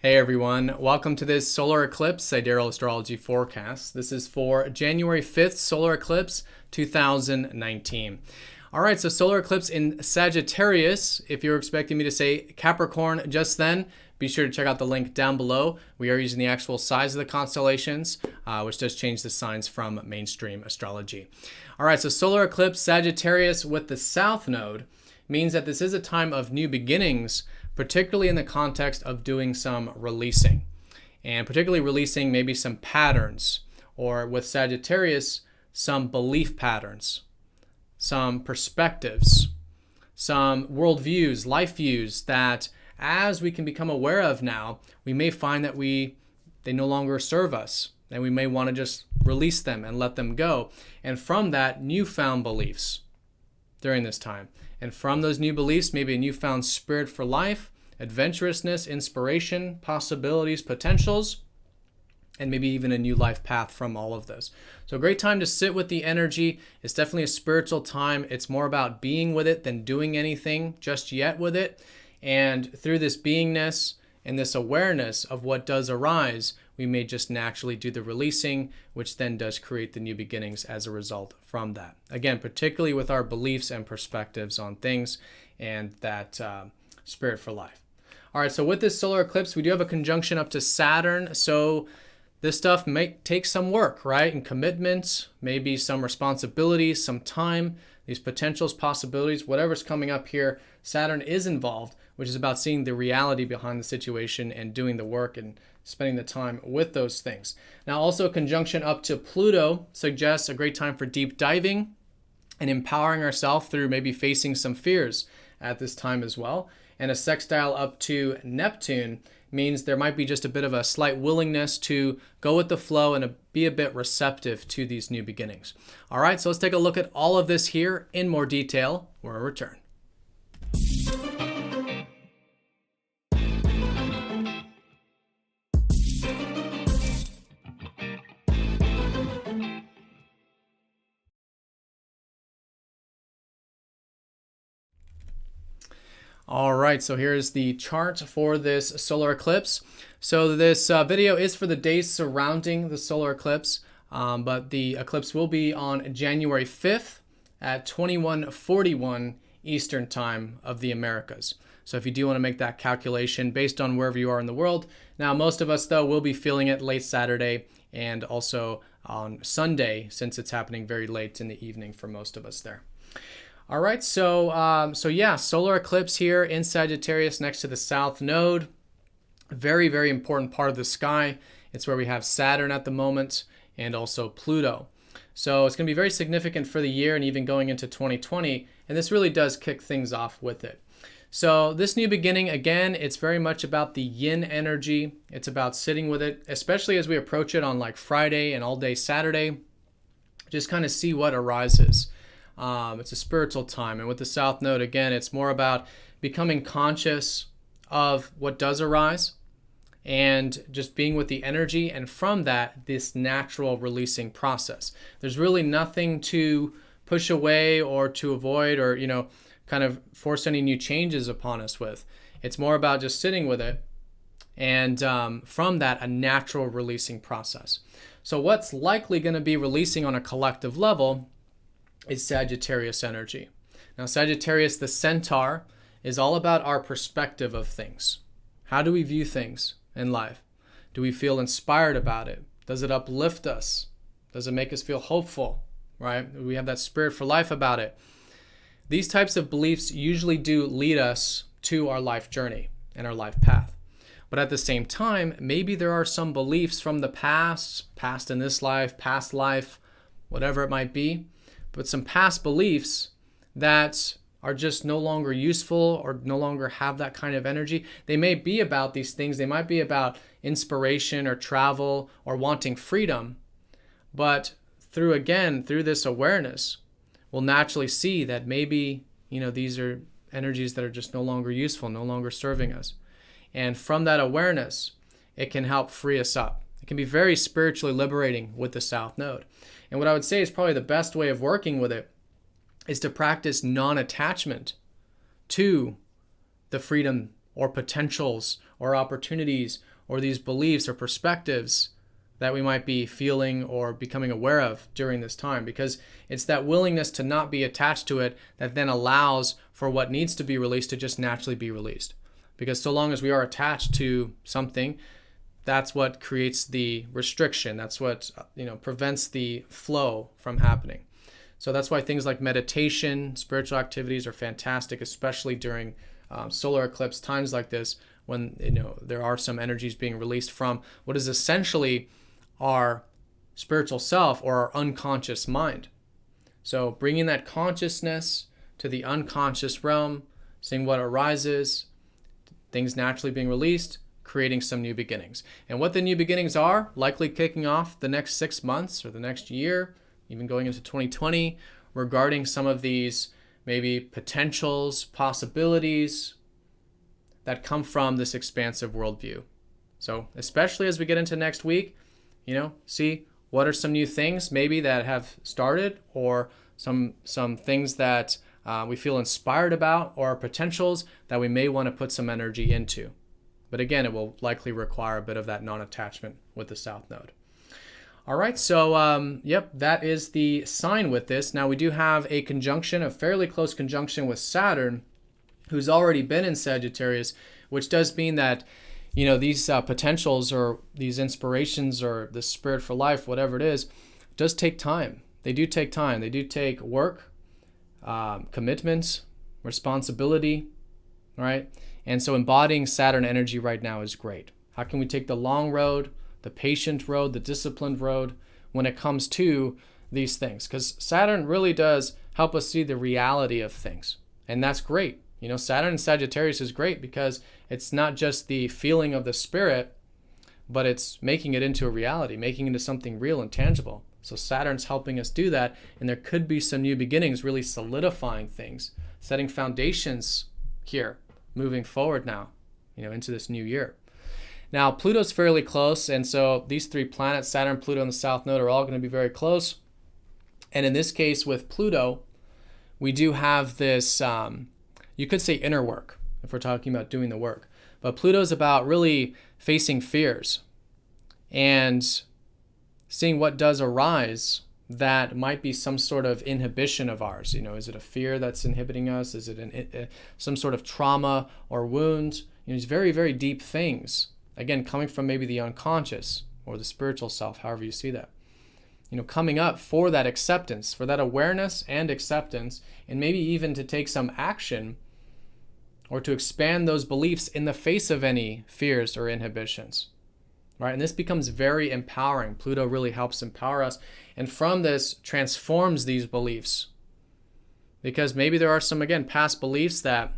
Hey everyone, welcome to this Solar Eclipse Sidereal Astrology forecast. This is for January 5th, Solar Eclipse 2019. All right, so Solar Eclipse in Sagittarius. If you're expecting me to say Capricorn just then, be sure to check out the link down below. We are using the actual size of the constellations, which does change the signs from mainstream astrology. All right, so Solar Eclipse Sagittarius with the South Node means that this is a time of new beginnings, particularly in the context of doing some releasing, and particularly releasing maybe some patterns, or with Sagittarius, some belief patterns, some perspectives, some worldviews, life views that as we can become aware of now, we may find that they no longer serve us, and we may want to just release them and let them go. And from that, newfound beliefs during this time. And from those new beliefs, maybe a newfound spirit for life, adventurousness, inspiration, possibilities, potentials, and maybe even a new life path from all of this. So a great time to sit with the energy. It's definitely a spiritual time. It's more about being with it than doing anything just yet with it. And through this beingness and this awareness of what does arise, we may just naturally do the releasing, which then does create the new beginnings as a result from that. Again, particularly with our beliefs and perspectives on things and that spirit for life. All right, so with this solar eclipse, we do have a conjunction up to Saturn. So this stuff may take some work, right? And commitments, maybe some responsibilities, some time, these potentials, possibilities, whatever's coming up here, Saturn is involved, which is about seeing the reality behind the situation and doing the work and spending the time with those things. Now, also a conjunction up to Pluto suggests a great time for deep diving and empowering ourselves through maybe facing some fears at this time as well. And a sextile up to Neptune means there might be just a bit of a slight willingness to go with the flow and be a bit receptive to these new beginnings. All right, so let's take a look at all of this here in more detail when we return. All right, so here's the chart for this solar eclipse. So this video is for the days surrounding the solar eclipse, but the eclipse will be on January 5th at 21:41 Eastern Time of the Americas. So if you do want to make that calculation based on wherever you are in the world. Now, most of us, though, will be feeling it late Saturday and also on Sunday, since it's happening very late in the evening for most of us there. All right, so yeah, solar eclipse here in Sagittarius next to the South Node. Very, very important part of the sky. It's where we have Saturn at the moment and also Pluto. So it's going to be very significant for the year and even going into 2020. And this really does kick things off with it. So this new beginning, again, it's very much about the yin energy. It's about sitting with it, especially as we approach it on like Friday and all day Saturday. Just kind of see what arises. It's a spiritual time. And with the South Node, again, it's more about becoming conscious of what does arise and just being with the energy. And from that, this natural releasing process. There's really nothing to push away or to avoid or, kind of force any new changes upon us with. It's more about just sitting with it. And from that, a natural releasing process. So what's likely going to be releasing on a collective level is Sagittarius energy. Now, Sagittarius, the centaur, is all about our perspective of things. How do we view things in life? Do we feel inspired about it? Does it uplift us? Does it make us feel hopeful, right? Do we have that spirit for life about it? These types of beliefs usually do lead us to our life journey and our life path. But at the same time, maybe there are some beliefs from the past in this life, past life, whatever it might be, but some past beliefs that are just no longer useful or no longer have that kind of energy. They may be about these things. They might be about inspiration or travel or wanting freedom. But through this awareness, we'll naturally see that maybe, these are energies that are just no longer useful, no longer serving us. And from that awareness, it can help free us up. It can be very spiritually liberating with the South Node. And what I would say is probably the best way of working with it is to practice non-attachment to the freedom or potentials or opportunities or these beliefs or perspectives that we might be feeling or becoming aware of during this time, because it's that willingness to not be attached to it that then allows for what needs to be released to just naturally be released. Because so long as we are attached to something, that's what creates the restriction. That's what prevents the flow from happening. So that's why things like meditation, spiritual activities are fantastic, especially during solar eclipse times like this, when there are some energies being released from what is essentially our spiritual self or our unconscious mind. So bringing that consciousness to the unconscious realm, seeing what arises, things naturally being released, creating some new beginnings. And what the new beginnings are, likely kicking off the next 6 months or the next year, even going into 2020, regarding some of these maybe potentials, possibilities that come from this expansive worldview. So especially as we get into next week, see what are some new things maybe that have started, or some things that we feel inspired about, or potentials that we may want to put some energy into. But again, it will likely require a bit of that non-attachment with the South Node. All right, so that is the sign with this. Now we do have a conjunction, a fairly close conjunction with Saturn, who's already been in Sagittarius, which does mean that these potentials or these inspirations or the spirit for life, whatever it is, does take time. They do take time. They do take work, commitments, responsibility, right? And so embodying Saturn energy right now is great. How can we take the long road, the patient road, the disciplined road when it comes to these things? Because Saturn really does help us see the reality of things. And that's great. Saturn in Sagittarius is great because it's not just the feeling of the spirit, but it's making it into a reality, making it into something real and tangible. So Saturn's helping us do that, and there could be some new beginnings, really solidifying things, setting foundations here, moving forward now, into this new year. Now, Pluto's fairly close, and so these three planets, Saturn, Pluto, and the South Node, are all going to be very close. And in this case, with Pluto, we do have this, you could say inner work, if we're talking about doing the work. But Pluto's about really facing fears and seeing what does arise that might be some sort of inhibition of ours. Is it a fear that's inhibiting us? Is it some sort of trauma or wound? These very, very deep things. Again, coming from maybe the unconscious or the spiritual self, however you see that. Coming up for that acceptance, for that awareness and acceptance, and maybe even to take some action or to expand those beliefs in the face of any fears or inhibitions. Right? And this becomes very empowering. Pluto really helps empower us. And from this, transforms these beliefs. Because maybe there are some, again, past beliefs that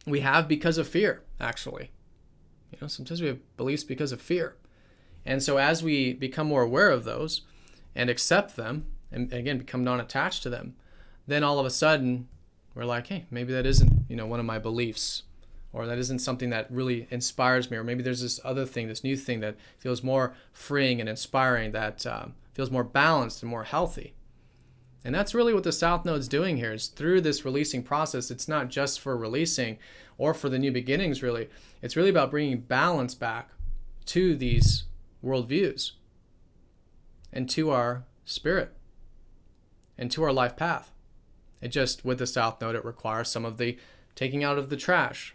we have because of fear, actually. Sometimes we have beliefs because of fear. And so as we become more aware of those and accept them, and again, become non-attached to them, then all of a sudden, we're like, hey, maybe that isn't, one of my beliefs, or that isn't something that really inspires me, or maybe there's this other thing, this new thing that feels more freeing and inspiring, that feels more balanced and more healthy. And that's really what the South Node's doing here, is through this releasing process. It's not just for releasing or for the new beginnings, really. It's really about bringing balance back to these worldviews and to our spirit and to our life path. It just, with the South Node, it requires some of the taking out of the trash,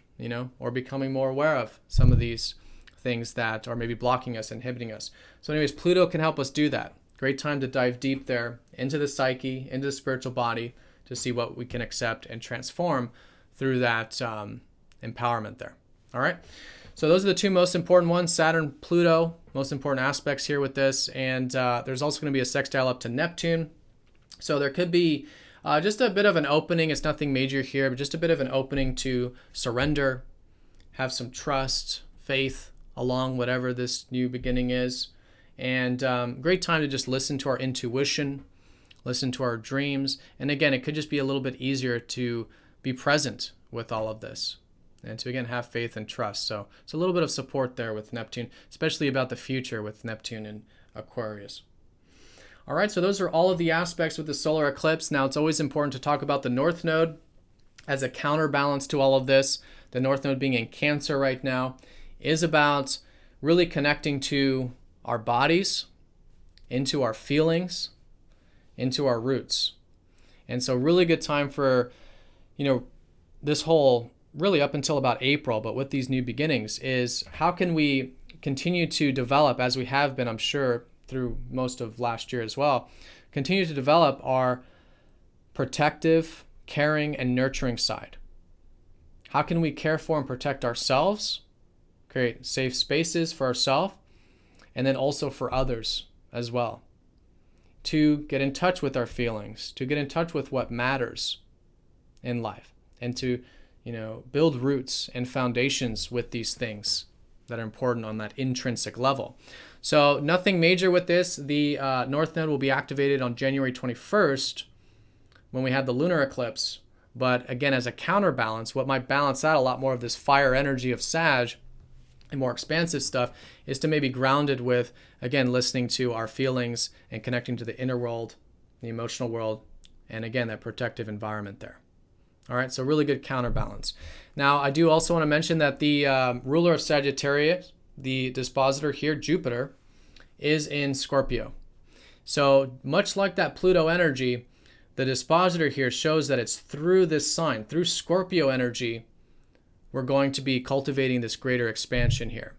or becoming more aware of some of these things that are maybe blocking us, inhibiting us. So anyways, Pluto can help us do that. Great time to dive deep there into the psyche, into the spiritual body, to see what we can accept and transform through that empowerment there. All right. So those are the two most important ones, Saturn, Pluto, most important aspects here with this. And there's also going to be a sextile up to Neptune. So there could be just a bit of an opening. It's nothing major here, but just a bit of an opening to surrender, have some trust, faith along whatever this new beginning is. And great time to just listen to our intuition, listen to our dreams. And again, it could just be a little bit easier to be present with all of this and to, again, have faith and trust. So it's a little bit of support there with Neptune, especially about the future with Neptune and Aquarius. All right, so those are all of the aspects with the solar eclipse. Now, it's always important to talk about the North Node as a counterbalance to all of this. The North Node being in Cancer right now is about really connecting to our bodies, into our feelings, into our roots. And so really good time for, this whole, really up until about April, but with these new beginnings, is how can we continue to develop, as we have been, I'm sure, through most of last year as well, continue to develop our protective, caring, and nurturing side. How can we care for and protect ourselves, create safe spaces for ourselves, and then also for others as well, to get in touch with our feelings, to get in touch with what matters in life, and to build roots and foundations with these things that are important on that intrinsic level. So nothing major with this. The North Node will be activated on January 21st when we have the lunar eclipse. But again, as a counterbalance, what might balance out a lot more of this fire energy of Sag and more expansive stuff is to maybe ground it with, again, listening to our feelings and connecting to the inner world, the emotional world, and again, that protective environment there. All right, so really good counterbalance. Now, I do also want to mention that the ruler of Sagittarius, the dispositor here, Jupiter, is in Scorpio. So much like that Pluto energy, the dispositor here shows that it's through this sign, through Scorpio energy, we're going to be cultivating this greater expansion here.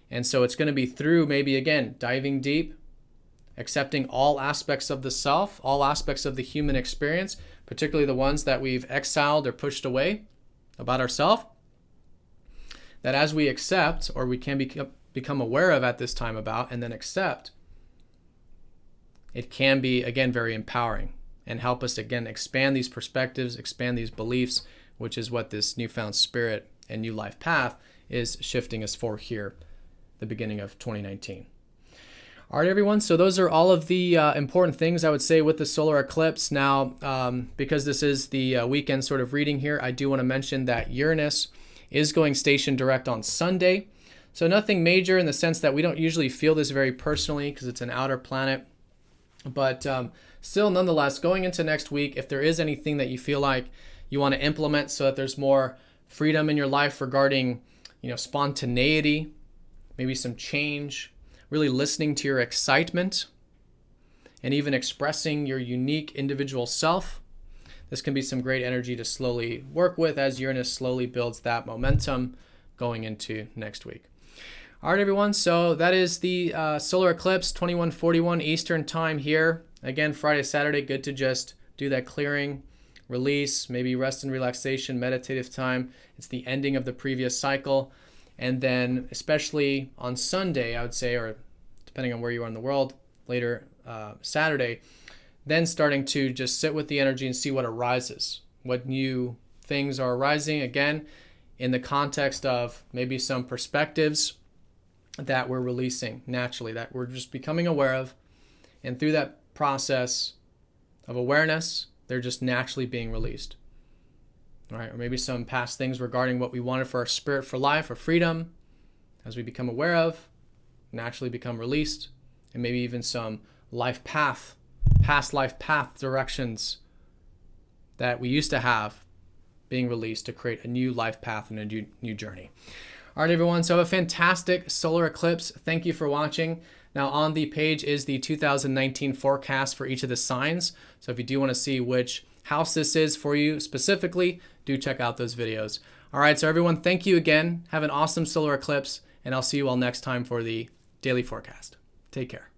And so it's going to be through maybe, again, diving deep, accepting all aspects of the self, all aspects of the human experience, particularly the ones that we've exiled or pushed away about ourselves, that as we accept, or we can become aware of at this time about, and then accept, it can be, again, very empowering and help us, again, expand these perspectives, expand these beliefs, which is what this newfound spirit and new life path is shifting us for here, the beginning of 2019. All right, everyone. So those are all of the important things I would say with the solar eclipse. Now, because this is the weekend sort of reading here, I do want to mention that Uranus is going station direct on Sunday. So nothing major in the sense that we don't usually feel this very personally because it's an outer planet. But still, nonetheless, going into next week, if there is anything that you feel like you want to implement so that there's more freedom in your life regarding, spontaneity, maybe some change, really listening to your excitement, and even expressing your unique individual self. This can be some great energy to slowly work with as Uranus slowly builds that momentum going into next week. All right, everyone. So that is the solar eclipse, 2141 Eastern time here. Again, Friday, Saturday, good to just do that clearing, release, maybe rest and relaxation, meditative time. It's the ending of the previous cycle. And then especially on Sunday, I would say, or depending on where you are in the world, later Saturday, then starting to just sit with the energy and see what arises, what new things are arising, again, in the context of maybe some perspectives that we're releasing naturally, that we're just becoming aware of. And through that process of awareness, they're just naturally being released. All right, or maybe some past things regarding what we wanted for our spirit for life or freedom, as we become aware of, naturally become released, and maybe even some past life path directions that we used to have being released to create a new life path and a new journey. All right, everyone, so have a fantastic solar eclipse. Thank you for watching. Now on the page is the 2019 forecast for each of the signs. So if you do want to see which house this is for you specifically, do check out those videos. All right, so everyone, thank you again. Have an awesome solar eclipse, and I'll see you all next time for the daily forecast. Take care.